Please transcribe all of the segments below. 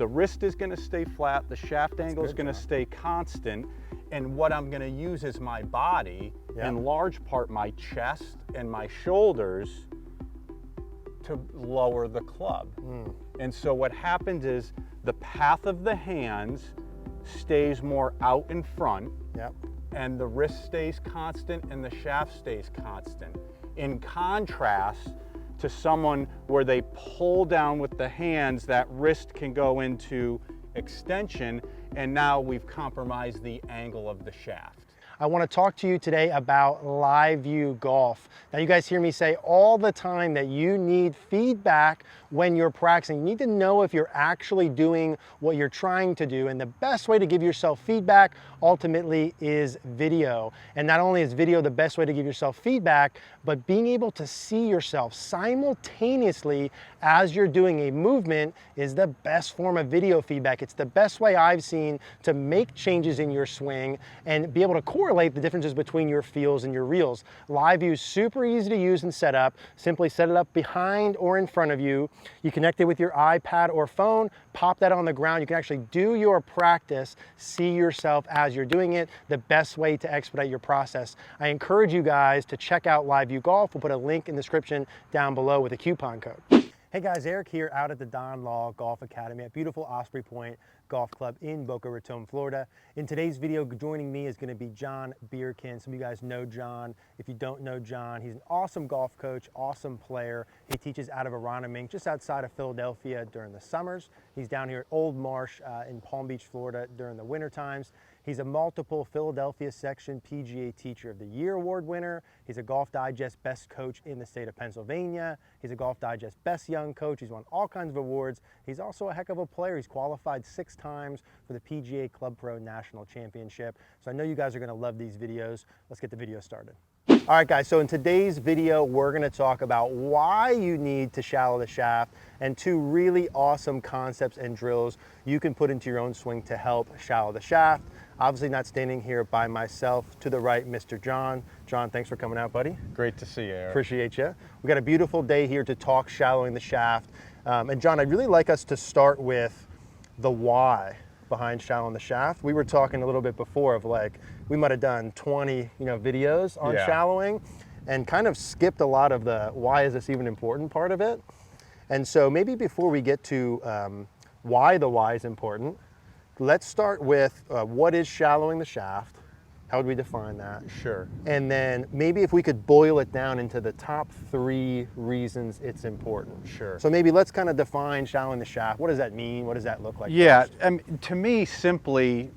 the wrist is going to stay flat, the shaft angle is going to stay constant, and what I'm going to use is my body, in large part my chest and my shoulders, to lower the club. And so what happens is the path of the hands stays more out in front, and the wrist stays constant and the shaft stays constant. In contrast to someone where they pull down with the hands, that wrist can go into extension, and now we've compromised the angle of the shaft. I want to talk to you today about Live View Golf. Now, you guys hear me say all the time that you need feedback when you're practicing. You need to know if you're actually doing what you're trying to do, and the best way to give yourself feedback ultimately is video. And not only is video the best way to give yourself feedback, but being able to see yourself simultaneously as you're doing a movement is the best form of video feedback. It's the best way I've seen to make changes in your swing and be able to correlate the differences between your feels and your reels. Live View is super easy to use and set up. Simply set it up behind or in front of you. You connect it with your iPad or phone, pop that on the ground. You can actually do your practice, see yourself as you're doing it, the best way to expedite your process. I encourage you guys to check out Live View Golf. We'll put a link in the description down below with a coupon code. Hey guys, Eric here out at the Don Law Golf Academy at beautiful Osprey Point Golf Club in Boca Raton, Florida. In today's video, joining me is going to be John Bierkin. Some of you guys know John. If you don't know John, he's an awesome golf coach, awesome player. He teaches out of Aronimink, just outside of Philadelphia during the summers. He's down here at Old Marsh in Palm Beach, Florida during the winter times. He's a multiple Philadelphia Section PGA Teacher of the Year award winner. He's a Golf Digest Best Coach in the state of Pennsylvania. He's a Golf Digest Best Young Coach. He's won all kinds of awards. He's also a heck of a player. He's qualified 6 times for the PGA Club Pro National Championship. So I know you guys are going to love these videos. Let's get the video started. All right, guys, so in today's video, we're going to talk about why you need to shallow the shaft and 2 really awesome concepts and drills you can put into your own swing to help shallow the shaft. Obviously not standing here by myself. To the right, Mr. John. John, thanks for coming out, buddy. Great to see you, Eric. Appreciate you. We got a beautiful day here to talk shallowing the shaft. And John, I'd really like us to start with the why behind shallowing the shaft. We were talking a little bit before of like, we might have done 20 videos on shallowing and kind of skipped a lot of the why is this even important part of it. And so maybe before we get to why the why is important, let's start with what is shallowing the shaft? How would we define that? Sure. And then maybe if we could boil it down into the top 3 reasons it's important. Sure. So maybe let's kind of define shallowing the shaft. What does that mean? What does that look like? Yeah, to me, simply,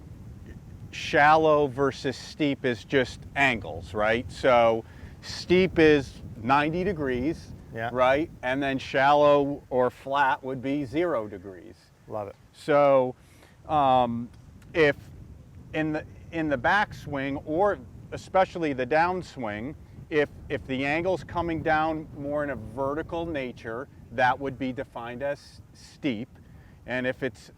shallow versus steep is just angles, right? So steep is 90 degrees, right? And then shallow or flat would be 0 degrees. Love it. So if in the backswing, or especially the downswing, if the angle's coming down more in a vertical nature, that would be defined as steep. And if it's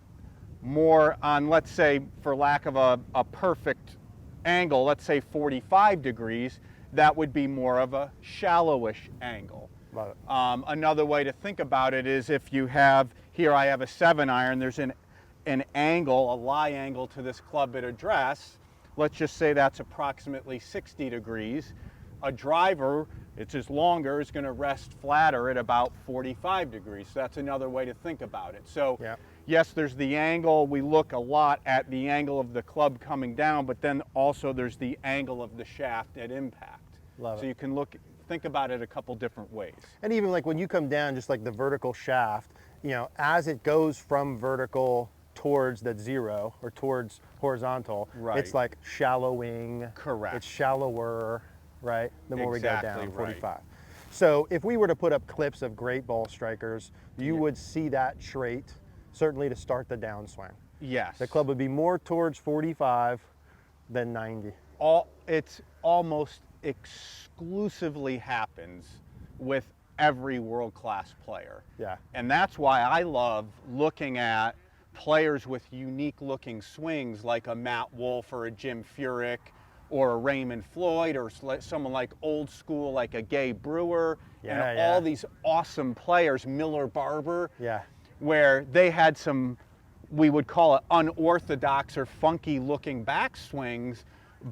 more on, let's say, for lack of a perfect angle, let's say 45 degrees, that would be more of a shallowish angle. Love it. Another way to think about it is if you have, here I have a 7-iron, there's an angle, a lie angle to this club bit address. Let's just say that's approximately 60 degrees. A driver, it's just longer, is going to rest flatter at about 45 degrees. So that's another way to think about it. So yes, there's the angle. We look a lot at the angle of the club coming down, but then also there's the angle of the shaft at impact. Love it. So you can think about it a couple different ways. And even like when you come down, just like the vertical shaft, as it goes from vertical towards that 0 or towards horizontal, it's like shallowing. Correct. It's shallower, right? The more we go down, 45. Right. So if we were to put up clips of great ball strikers, you would see that trait, certainly to start the downswing. Yes. The club would be more towards 45 than 90. It's almost exclusively happens with every world-class player. Yeah. And that's why I love looking at players with unique looking swings like a Matt Wolff or a Jim Furyk or a Raymond Floyd or someone like old school like a Gay Brewer and all these awesome players, Miller Barber, where they had some we would call it unorthodox or funky looking backswings,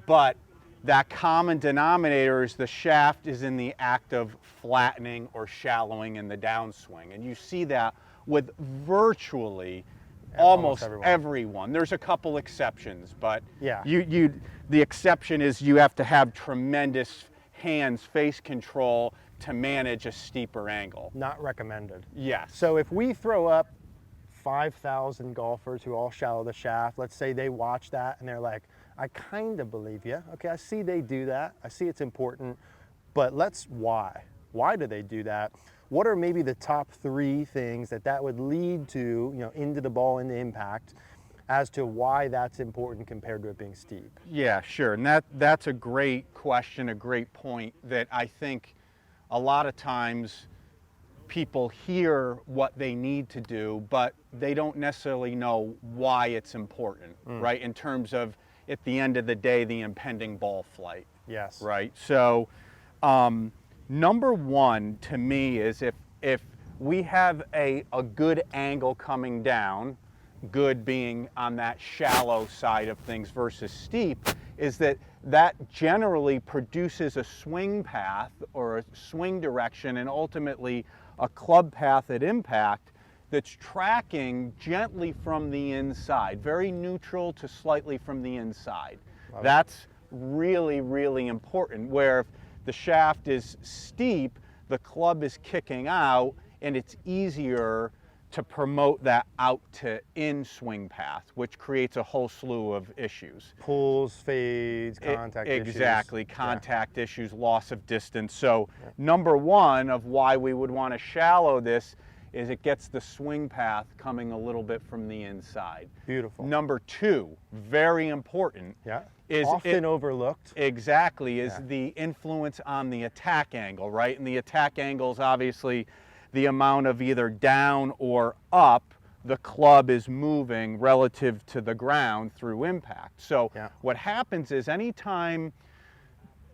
but that common denominator is the shaft is in the act of flattening or shallowing in the downswing. And you see that with virtually almost everyone. There's a couple exceptions, but yeah, the exception is you have to have tremendous hands face control to manage a steeper angle. Not recommended. Yes. So if we throw up 5,000 golfers who all shallow the shaft, let's say they watch that and they're like, I kind of believe you. Okay, I see they do that. I see it's important, but why? Why do they do that? What are maybe the top 3 things that would lead to, into the ball, into impact, as to why that's important compared to it being steep? Yeah, sure. And that's a great question, a great point that I think a lot of times people hear what they need to do, but they don't necessarily know why it's important, right? In terms of, at the end of the day, the impending ball flight. Yes. Right. So, number one to me is if we have a good angle coming down, good being on that shallow side of things versus steep, is that generally produces a swing path or a swing direction and ultimately a club path at impact that's tracking gently from the inside, very neutral to slightly from the inside. That's really, really important, where if the shaft is steep, the club is kicking out, and it's easier to promote that out to in swing path, which creates a whole slew of issues. Pulls, fades, contact issues. Exactly, contact issues, loss of distance. So number one of why we would want to shallow this is it gets the swing path coming a little bit from the inside. Beautiful. Number 2, very important, is often overlooked. Exactly, is the influence on the attack angle, right? And the attack angle is obviously the amount of either down or up the club is moving relative to the ground through impact. So what happens is anytime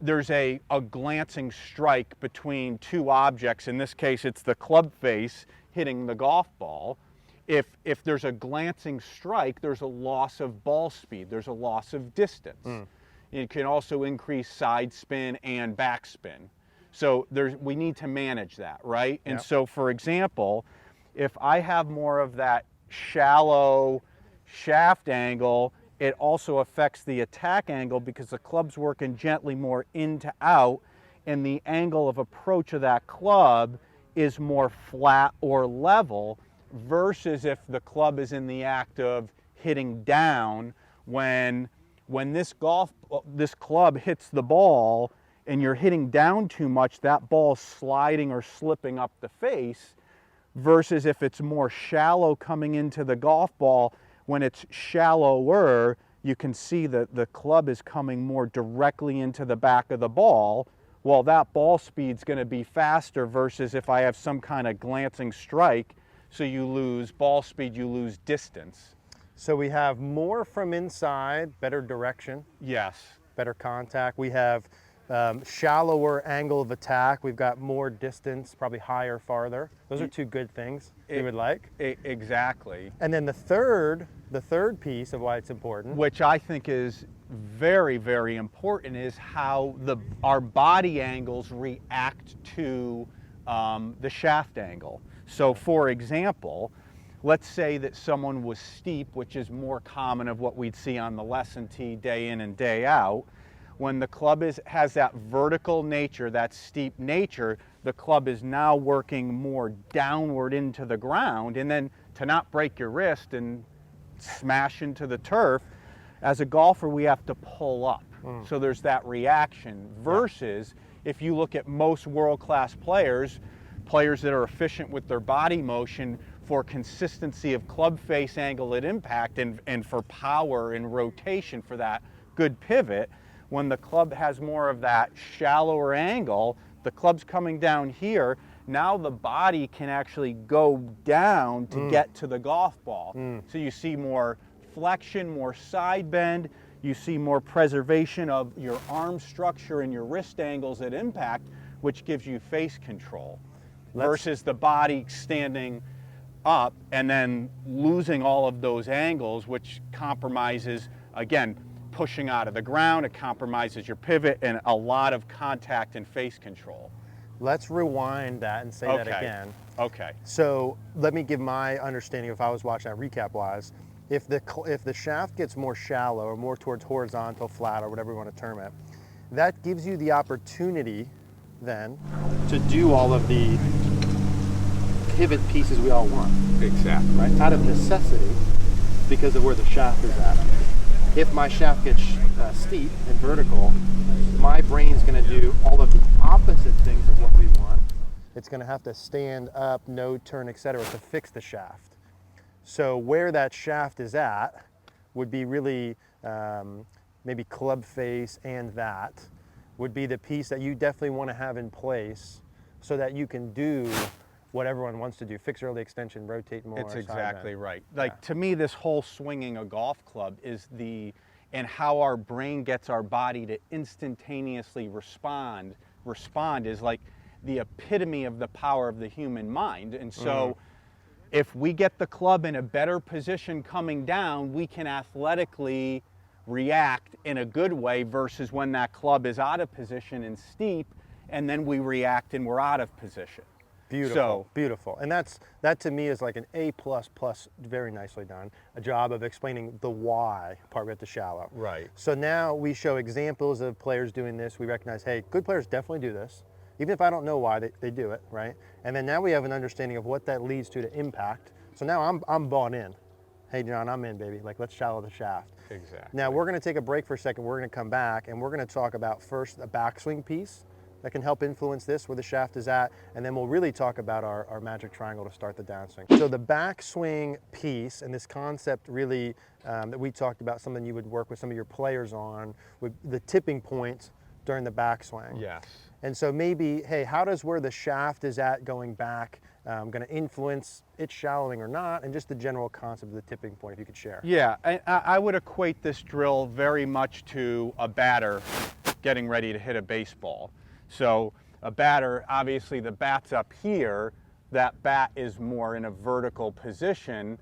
there's a glancing strike between 2 objects, in this case it's the club face hitting the golf ball, if there's a glancing strike, there's a loss of ball speed, there's a loss of distance. It can also increase side spin and backspin. So we need to manage that, right? And so, for example, if I have more of that shallow shaft angle, it also affects the attack angle because the club's working gently more in to out, and the angle of approach of that club is more flat or level, versus if the club is in the act of hitting down. When this club hits the ball and you're hitting down too much, that ball's sliding or slipping up the face, versus if it's more shallow coming into the golf ball, when it's shallower, you can see that the club is coming more directly into the back of the ball. Well, that ball speed's going to be faster versus if I have some kind of glancing strike, so you lose ball speed, you lose distance. So we have more from inside, better direction. Yes. Better contact. We have shallower angle of attack. We've got more distance, probably higher, farther. Those are 2 good things you would like. Exactly. And then the third piece of why it's important, which I think is very, very important, is how our body angles react to the shaft angle. So for example, let's say that someone was steep, which is more common of what we'd see on the lesson tee day in and day out. When the club has that vertical nature, that steep nature, the club is now working more downward into the ground, and then to not break your wrist and smash into the turf, as a golfer we have to pull up. So there's that reaction, versus if you look at most world-class players that are efficient with their body motion for consistency of club face angle at impact and for power and rotation for that good pivot, when the club has more of that shallower angle, the club's coming down here, now the body can actually go down to get to the golf ball. So you see more flexion, more side bend, you see more preservation of your arm structure and your wrist angles at impact, which gives you face control, versus the body standing up and then losing all of those angles, which compromises, again, pushing out of the ground. It compromises your pivot and a lot of contact and face control. Let's rewind that and say that again. Okay. So let me give my understanding, if I was watching that recap wise. If the shaft gets more shallow or more towards horizontal, flat, or whatever you want to term it, that gives you the opportunity then to do all of the pivot pieces we all want. Exactly. Right? Out of necessity, because of where the shaft is at. If my shaft gets steep and vertical, my brain's going to do all of the opposite things of what we want. It's going to have to stand up, node turn, etc., to fix the shaft. So where that shaft is at would be really maybe club face, and that would be the piece that you definitely want to have in place so that you can do what everyone wants to do: fix early extension, rotate more. It's exactly right. Like, to me, this whole swinging a golf club is and how our brain gets our body to instantaneously respond is like the epitome of the power of the human mind. And so if we get the club in a better position coming down, we can athletically react in a good way, versus when that club is out of position and steep, and then we react and we're out of position. Beautiful, beautiful. And that to me is like an A++, very nicely done, a job of explaining the why part with the shallow. Right. So now we show examples of players doing this. We recognize, hey, good players definitely do this. Even if I don't know why, they do it, right? And then now we have an understanding of what that leads to impact. So now I'm bought in. Hey, John, I'm in, baby. Like, let's shallow the shaft. Exactly. Now we're gonna take a break for a second. We're gonna come back and we're gonna talk about first a backswing piece that can help influence this, where the shaft is at, and then we'll really talk about our magic triangle to start the downswing. So the backswing piece, and this concept really that we talked about, something you would work with some of your players on, with the tipping point during the backswing. Yes. And so maybe, hey, how does where the shaft is at going back going to influence its shallowing or not, and just the general concept of the tipping point, if you could share. Yeah, I would equate this drill very much to a batter getting ready to hit a baseball. So a batter, obviously the bat's up here, that bat is more in a vertical position,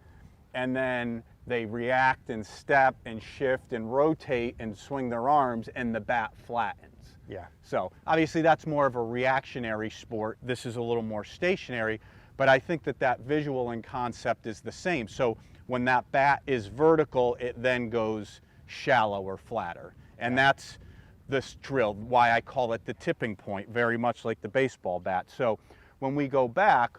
and then they react and step and shift and rotate and swing their arms, and the bat flattens. Yeah. So obviously that's more of a reactionary sport. This is a little more stationary, but I think that visual and concept is the same. So when that bat is vertical, it then goes shallow or flatter. And that's this drill, why I call it the tipping point, very much like the baseball bat. So when we go back,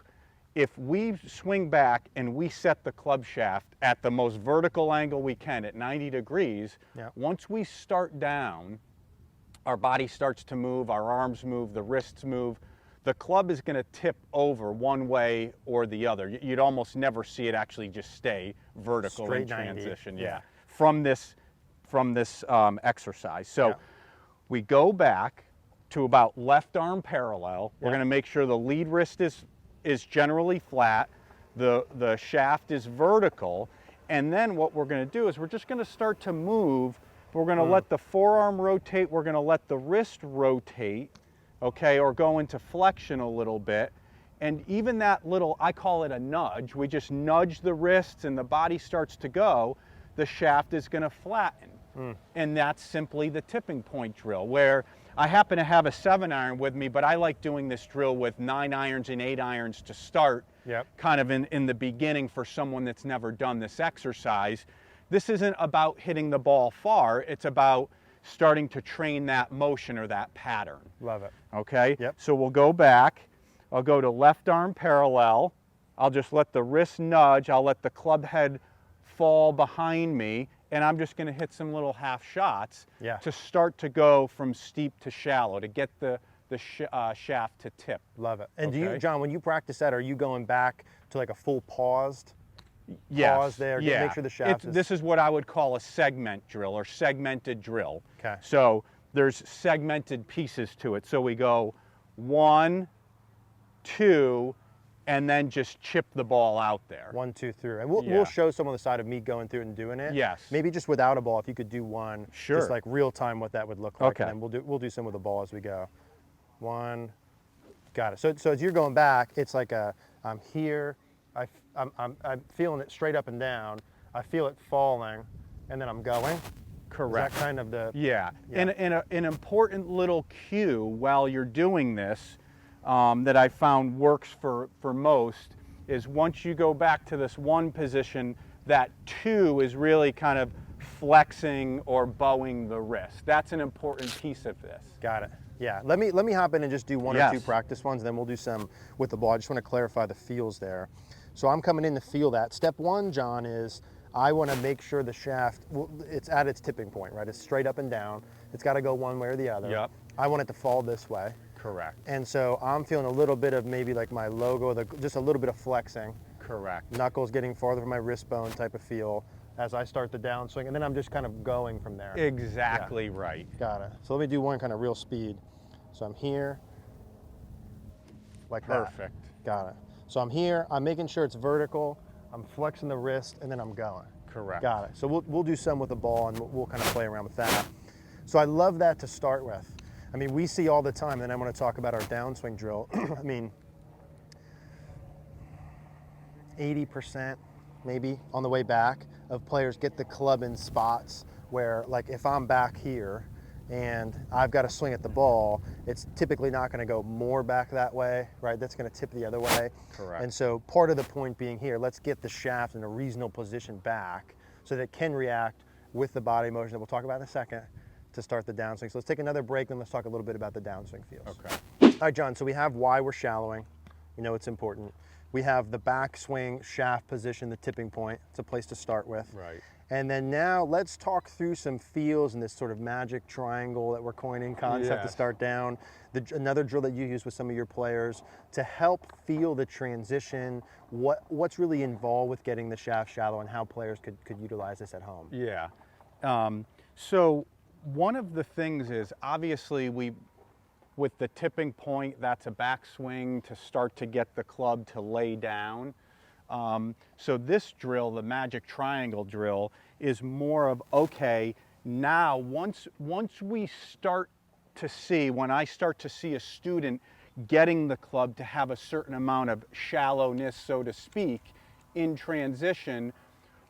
if we swing back and we set the club shaft at the most vertical angle we can at 90 degrees, once we start down, our body starts to move, our arms move, the wrists move. The club is going to tip over one way or the other. You'd almost never see it actually just stay vertical straight in transition. 90. Yeah. From this exercise. So we go back to about left arm parallel. We're going to make sure the lead wrist is generally flat. The shaft is vertical. And then what we're going to do is we're just going to start to move. We're going to let the forearm rotate. We're going to let the wrist rotate, okay, or go into flexion a little bit. And even that little, I call it a nudge, we just nudge the wrists and the body starts to go, the shaft is going to flatten. And that's simply the tipping point drill, where I happen to have a 7-iron with me, but I like doing this drill with 9 irons and 8 irons to start, kind of in the beginning for someone that's never done this exercise. This isn't about hitting the ball far, it's about starting to train that motion or that pattern. Love it. Okay? So we'll go back, I'll go to left arm parallel, I'll just let the wrist nudge, I'll let the club head fall behind me, and I'm just going to hit some little half shots to start to go from steep to shallow, to get the shaft to tip. Love it. And do you, John, when you practice that, are you going back to like a full paused pause there? Make sure the shaft is... This is what I would call a segment drill or segmented drill. Okay. So there's segmented pieces to it. So we go 1, 2, and then just chip the ball out there. 1, 2, 3. And we'll show some on the side of me going through it and doing it. Yes. Maybe just without a ball, if you could do one. Sure. Just like real time what that would look like. Okay. And then we'll do some with the ball as we go. 1, got it. So as you're going back, it's like I'm here, I'm feeling it straight up and down. I feel it falling, and then I'm going. Correct. Is that kind of the... Yeah. And an important little cue while you're doing this that I found works for most is once you go back to this one position, that two is really kind of flexing or bowing the wrist. That's an important piece of this. Got it. Yeah. Let me hop in and just do one or two practice ones, and then we'll do some with the ball. I just want to clarify the feels there. So I'm coming in to feel that. Step one, John, is I want to make sure the shaft, it's at its tipping point, right? It's straight up and down. It's got to go one way or the other. Yep. I want it to fall this way. Correct. And so I'm feeling a little bit of maybe like my logo, just a little bit of flexing. Correct. Knuckles getting farther from my wrist bone type of feel as I start the downswing, and then I'm just kind of going from there. Exactly right. Got it. So let me do one kind of real speed. So I'm here, like that. Perfect. Got it. So I'm here, I'm making sure it's vertical, I'm flexing the wrist, and then I'm going. Correct. Got it. So we'll do some with the ball, and we'll kind of play around with that. So I love that to start with. I mean, we see all the time, and I want to talk about our downswing drill. I mean, 80% maybe on the way back of players get the club in spots where, like, if I'm back here and I've got to swing at the ball, it's typically not going to go more back that way, right? That's going to tip the other way. Correct. And so part of the point being here, let's get the shaft in a reasonable position back so that it can react with the body motion that we'll talk about in a second to start the downswing. So let's take another break, and let's talk a little bit about the downswing feels. Okay. All right, John, so we have why we're shallowing. You know it's important. We have the backswing shaft position, the tipping point. It's a place to start with. Right. And then now let's talk through some feels and this sort of magic triangle that we're coining concept to start down. Another drill that you use with some of your players to help feel the transition, what's really involved with getting the shaft shallow and how players could utilize this at home. Yeah. So one of the things is obviously with the tipping point, that's a backswing to start to get the club to lay down. So this drill, the magic triangle drill, is more of, okay, now once we start to see, when I start to see a student getting the club to have a certain amount of shallowness, so to speak, in transition,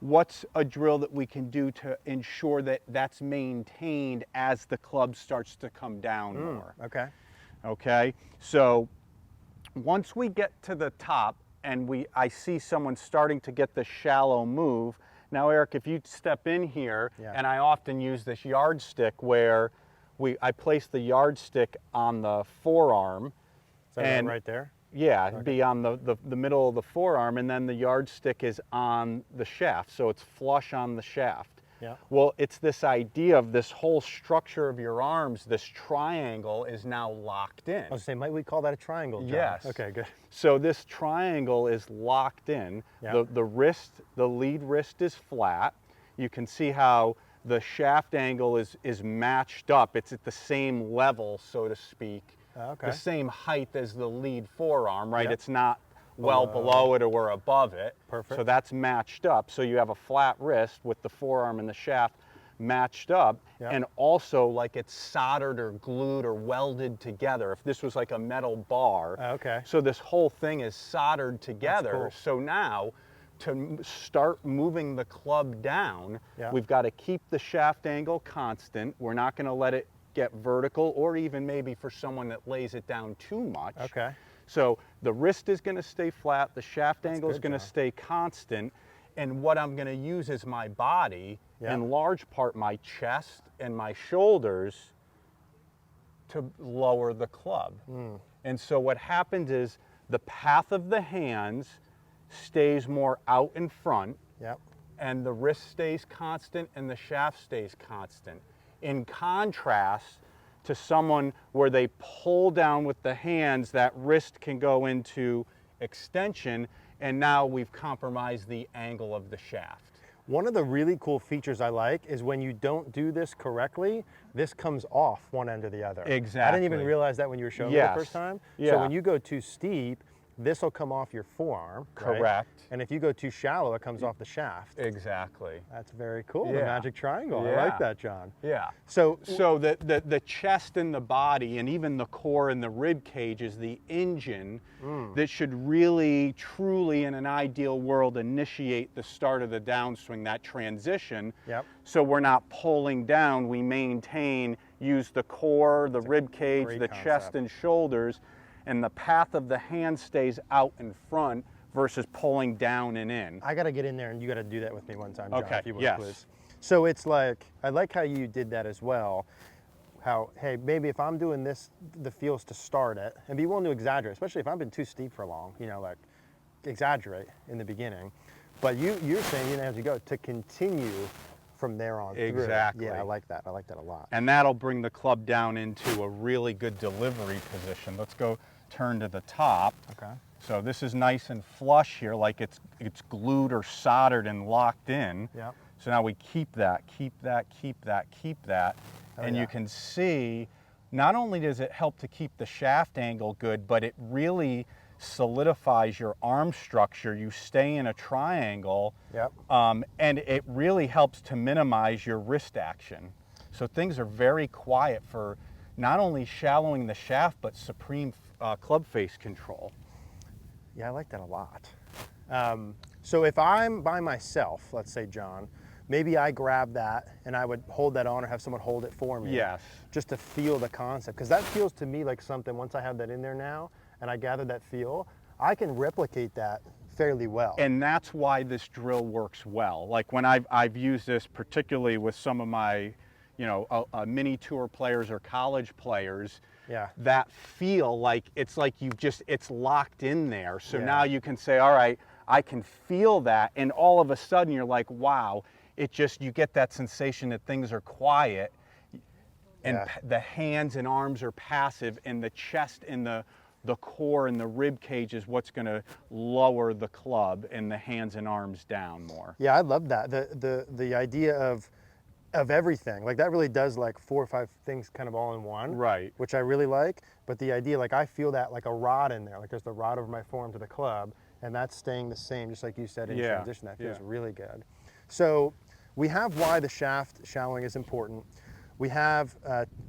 what's a drill that we can do to ensure that that's maintained as the club starts to come down more? Okay. Okay, so once we get to the top and I see someone starting to get the shallow move. Now, Eric, if you step in here, and I often use this yardstick where I place the yardstick on the forearm. Is that right there? Yeah, it'd be on the middle of the forearm, and then the yardstick is on the shaft, so it's flush on the shaft. Yeah. Well, it's this idea of this whole structure of your arms, this triangle is now locked in. I was saying, might we call that a triangle, John? Yes. Okay, good. So this triangle is locked in. Yeah. The lead wrist is flat. You can see how the shaft angle is matched up. It's at the same level, so to speak. Okay. The same height as the lead forearm, right? Yep. It's not well below it or above it. Perfect. So that's matched up. So you have a flat wrist with the forearm and the shaft matched up, and also like it's soldered or glued or welded together. If this was like a metal bar. Okay. So this whole thing is soldered together. Cool. So now to start moving the club down, we've got to keep the shaft angle constant. We're not going to let it get vertical, or even maybe for someone that lays it down too much. Okay. So the wrist is going to stay flat, the shaft angle is going to stay constant, and what I'm going to use is my body, in large part my chest and my shoulders, to lower the club. And so what happens is the path of the hands stays more out in front, and the wrist stays constant and the shaft stays constant. In contrast to someone where they pull down with the hands, that wrist can go into extension, and now we've compromised the angle of the shaft. One of the really cool features I like is when you don't do this correctly, this comes off one end or the other. Exactly. I didn't even realize that when you were showing me the first time. So when you go too steep, this will come off your forearm. Correct. Right? And if you go too shallow, it comes off the shaft. Exactly. That's very cool. Yeah. The magic triangle. Yeah. I like that, John. Yeah. So the chest and the body and even the core and the rib cage is the engine that should really, truly, in an ideal world, initiate the start of the downswing, that transition. Yep. So we're not pulling down, we maintain, use the core, the rib cage, the chest and shoulders, and the path of the hand stays out in front versus pulling down and in. I got to get in there and you got to do that with me one time, John, Okay, if you would, yes. please. So it's like, I like how you did that as well. How, hey, maybe if I'm doing this, the feels to start it, and be willing to exaggerate, especially if I've been too steep for long, you know, like exaggerate in the beginning. But you're saying, you know, as you go, to continue from there on through. Exactly. Yeah, I like that. I like that a lot. And that'll bring the club down into a really good delivery position. Let's go turn to the top. Okay. So this is nice and flush here, like it's glued or soldered and locked in. Yep. So now we keep that, keep that, keep that, keep that. Oh, and yeah. you can see, not only does it help to keep the shaft angle good, but it really solidifies your arm structure. You stay in a triangle. Yep. And it really helps to minimize your wrist action. So things are very quiet for not only shallowing the shaft, but supreme club face control. Yeah, I like that a lot. So if I'm by myself, let's say, John, maybe I grab that and I would hold that on or have someone hold it for me. Yes. Just to feel the concept. Because that feels to me like something, once I have that in there now and I gather that feel, I can replicate that fairly well. And that's why this drill works well. Like when I've used this particularly with some of my, you know, mini tour players or college players, yeah, that feel like it's locked in there. So yeah. now you can say, all right, I can feel that. And all of a sudden you're like, wow, you get that sensation that things are quiet and yeah. the hands and arms are passive and the chest and the core and the rib cage is what's going to lower the club and the hands and arms down more. Yeah, I love that. The idea of everything, like that really does like 4 or 5 things kind of all in one. Right. Which I really like. But the idea, like I feel that like a rod in there, like there's the rod over my forearm to the club, and that's staying the same, just like you said in transition. That feels really good. So we have why the shaft shallowing is important. We have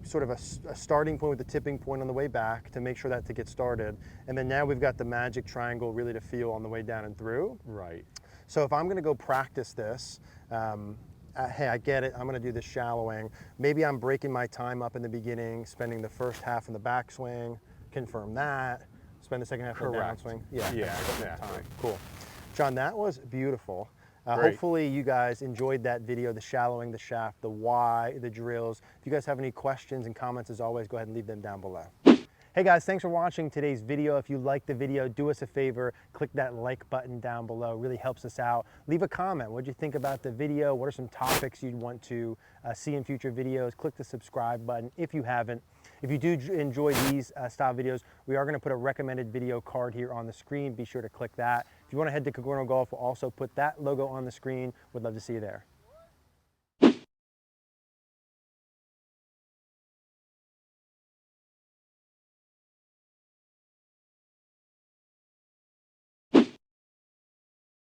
sort of a starting point with the tipping point on the way back to make sure that to get started. And then now we've got the magic triangle really to feel on the way down and through. Right. So if I'm gonna go practice this, hey, I get it, I'm gonna do this shallowing. Maybe I'm breaking my time up in the beginning, spending the first half in the backswing, confirm that, spend the second half in the downswing. Yeah, exactly. Time. Cool. John, that was beautiful. Great. Hopefully you guys enjoyed that video, the shallowing, the shaft, the why, the drills. If you guys have any questions and comments, as always, go ahead and leave them down below. Hey guys, thanks for watching today's video. If you liked the video, do us a favor, click that like button down below. It really helps us out. Leave a comment. What did you think about the video? What are some topics you'd want to see in future videos? Click the subscribe button if you haven't. If you do enjoy these style videos, we are going to put a recommended video card here on the screen. Be sure to click that. If you want to head to Cogorno Golf, we'll also put that logo on the screen. Would love to see you there.